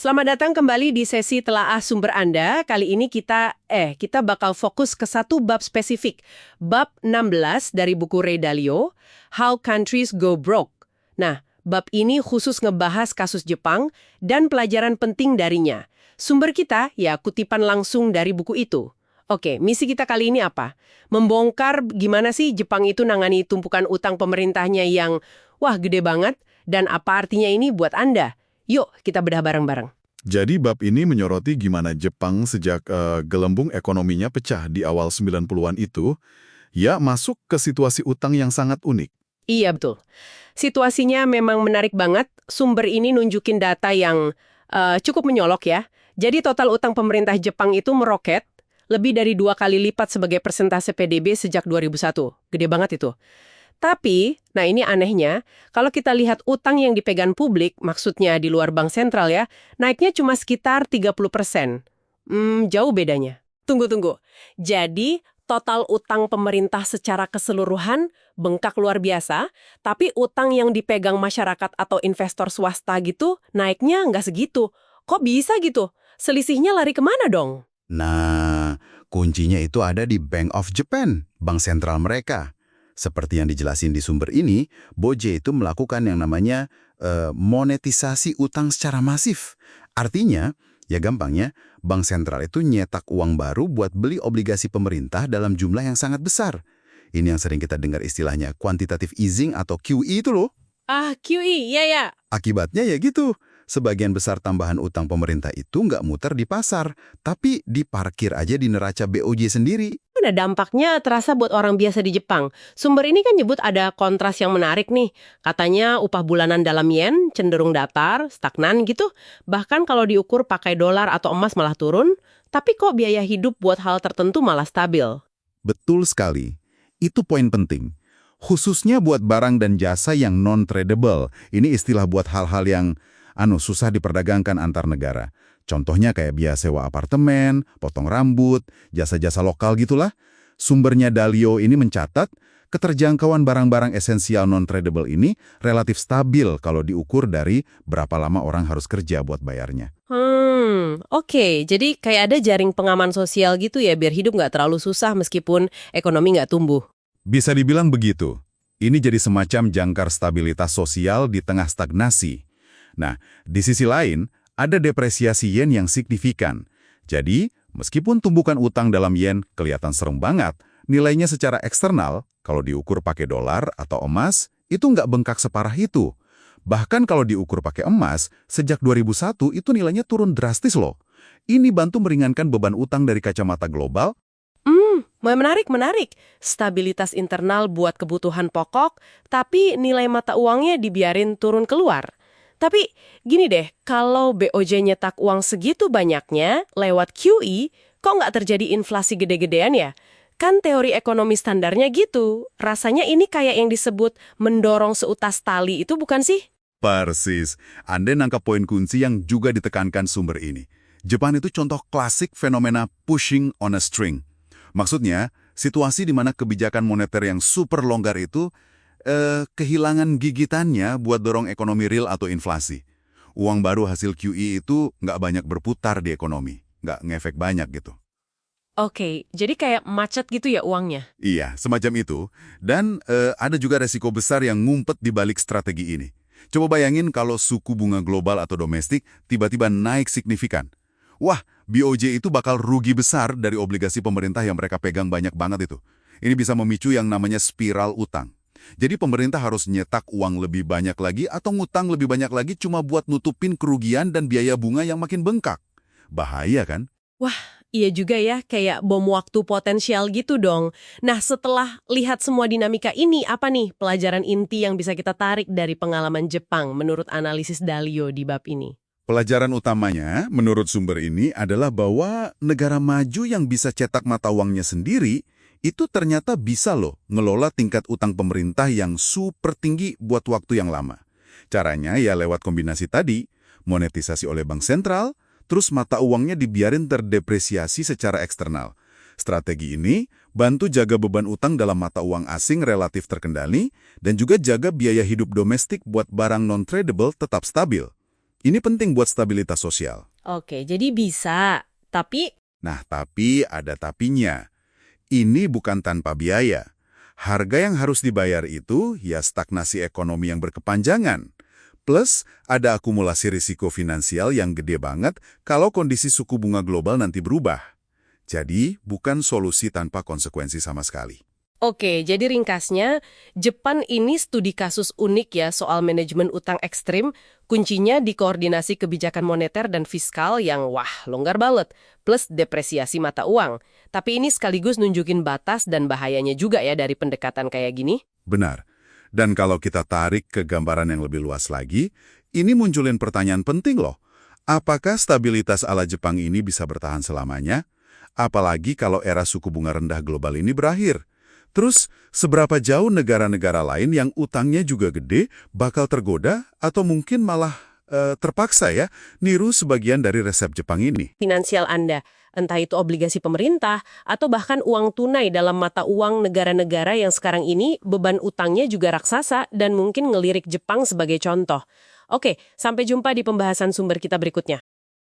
Selamat datang kembali di sesi telaah sumber Anda. Kali ini kita bakal fokus ke satu bab spesifik. Bab 16 dari buku Ray Dalio, How Countries Go Broke. Nah, bab ini khusus ngebahas kasus Jepang dan pelajaran penting darinya. Sumber kita ya kutipan langsung dari buku itu. Oke, misi kita kali ini apa? Membongkar gimana sih Jepang itu nangani tumpukan utang pemerintahnya yang, wah gede banget, dan apa artinya ini buat Anda? Yuk, kita bedah bareng-bareng. Jadi bab ini menyoroti gimana Jepang sejak gelembung ekonominya pecah di awal 90-an itu, ya masuk ke situasi utang yang sangat unik. Iya, betul. Situasinya memang menarik banget. Sumber ini nunjukin data yang cukup menyolok ya. Jadi total utang pemerintah Jepang itu meroket lebih dari 2 kali lipat sebagai persentase PDB sejak 2001. Gede banget itu. Tapi, nah ini anehnya, kalau kita lihat utang yang dipegang publik, maksudnya di luar bank sentral ya, naiknya cuma sekitar 30%. Jauh bedanya. Tunggu. Jadi, total utang pemerintah secara keseluruhan bengkak luar biasa, tapi utang yang dipegang masyarakat atau investor swasta gitu, naiknya nggak segitu. Kok bisa gitu? Selisihnya lari kemana dong? Nah, kuncinya itu ada di Bank of Japan, bank sentral mereka. Seperti yang dijelasin di sumber ini, BOJ itu melakukan yang namanya monetisasi utang secara masif. Artinya, ya gampangnya, bank sentral itu nyetak uang baru buat beli obligasi pemerintah dalam jumlah yang sangat besar. Ini yang sering kita dengar istilahnya quantitative easing atau QE itu loh. Ah, QE, ya. Akibatnya ya gitu, sebagian besar tambahan utang pemerintah itu nggak muter di pasar, tapi diparkir aja di neraca BOJ sendiri. Nah, dampaknya terasa buat orang biasa di Jepang. Sumber ini kan nyebut ada kontras yang menarik nih. Katanya upah bulanan dalam yen cenderung datar, stagnan gitu. Bahkan kalau diukur pakai dolar atau emas malah turun. Tapi kok biaya hidup buat hal tertentu malah stabil? Betul sekali. Itu poin penting. Khususnya buat barang dan jasa yang non-tradable. Ini istilah buat hal-hal yang susah diperdagangkan antar negara. Contohnya kayak biaya sewa apartemen, potong rambut, jasa-jasa lokal gitulah. Sumbernya Dalio ini mencatat, keterjangkauan barang-barang esensial non-tradable ini relatif stabil kalau diukur dari berapa lama orang harus kerja buat bayarnya. Oke. Jadi kayak ada jaring pengaman sosial gitu ya, biar hidup nggak terlalu susah meskipun ekonomi nggak tumbuh. Bisa dibilang begitu. Ini jadi semacam jangkar stabilitas sosial di tengah stagnasi. Nah, di sisi lain, ada depresiasi yen yang signifikan. Jadi, meskipun tumbukan utang dalam yen kelihatan serem banget, nilainya secara eksternal, kalau diukur pakai dolar atau emas, itu nggak bengkak separah itu. Bahkan kalau diukur pakai emas, sejak 2001 itu nilainya turun drastis loh. Ini bantu meringankan beban utang dari kacamata global. Menarik. Stabilitas internal buat kebutuhan pokok, tapi nilai mata uangnya dibiarin turun keluar. Tapi gini deh, kalau BOJ nyetak uang segitu banyaknya lewat QE, kok nggak terjadi inflasi gede-gedean ya? Kan teori ekonomi standarnya gitu. Rasanya ini kayak yang disebut mendorong seutas tali itu bukan sih? Persis. Anda nangkap poin kunci yang juga ditekankan sumber ini. Jepang itu contoh klasik fenomena pushing on a string. Maksudnya, situasi di mana kebijakan moneter yang super longgar itu kehilangan gigitannya buat dorong ekonomi real atau inflasi. Uang baru hasil QE itu nggak banyak berputar di ekonomi, nggak ngefek banyak gitu. Oke, jadi kayak macet gitu ya uangnya? Iya, semacam itu. Dan ada juga resiko besar yang ngumpet di balik strategi ini. Coba bayangin kalau suku bunga global atau domestik tiba-tiba naik signifikan. Wah, BOJ itu bakal rugi besar dari obligasi pemerintah yang mereka pegang banyak banget itu. Ini bisa memicu yang namanya spiral utang. Jadi pemerintah harus nyetak uang lebih banyak lagi atau ngutang lebih banyak lagi cuma buat nutupin kerugian dan biaya bunga yang makin bengkak. Bahaya kan? Wah, iya juga ya, kayak bom waktu potensial gitu dong. Nah, setelah lihat semua dinamika ini, apa nih pelajaran inti yang bisa kita tarik dari pengalaman Jepang menurut analisis Dalio di bab ini? Pelajaran utamanya, menurut sumber ini, adalah bahwa negara maju yang bisa cetak mata uangnya sendiri, itu ternyata bisa loh ngelola tingkat utang pemerintah yang super tinggi buat waktu yang lama. Caranya ya lewat kombinasi tadi, monetisasi oleh bank sentral, terus mata uangnya dibiarin terdepresiasi secara eksternal. Strategi ini bantu jaga beban utang dalam mata uang asing relatif terkendali dan juga jaga biaya hidup domestik buat barang non-tradable tetap stabil. Ini penting buat stabilitas sosial. Oke, jadi bisa. Tapi Nah, tapi ada tapinya. Ini bukan tanpa biaya. Harga yang harus dibayar itu ya stagnasi ekonomi yang berkepanjangan. Plus, ada akumulasi risiko finansial yang gede banget kalau kondisi suku bunga global nanti berubah. Jadi, bukan solusi tanpa konsekuensi sama sekali. oke, jadi ringkasnya, Jepang ini studi kasus unik ya soal manajemen utang ekstrim, kuncinya di koordinasi kebijakan moneter dan fiskal yang wah, longgar banget, plus depresiasi mata uang. Tapi ini sekaligus nunjukin batas dan bahayanya juga ya dari pendekatan kayak gini. Benar. Dan kalau kita tarik ke gambaran yang lebih luas lagi, ini munculin pertanyaan penting loh. Apakah stabilitas ala Jepang ini bisa bertahan selamanya? Apalagi kalau era suku bunga rendah global ini berakhir. Terus, seberapa jauh negara-negara lain yang utangnya juga gede bakal tergoda atau mungkin malah terpaksa ya niru sebagian dari resep Jepang ini? Finansial Anda, entah itu obligasi pemerintah atau bahkan uang tunai dalam mata uang negara-negara yang sekarang ini beban utangnya juga raksasa dan mungkin ngelirik Jepang sebagai contoh. Oke, sampai jumpa di pembahasan sumber kita berikutnya.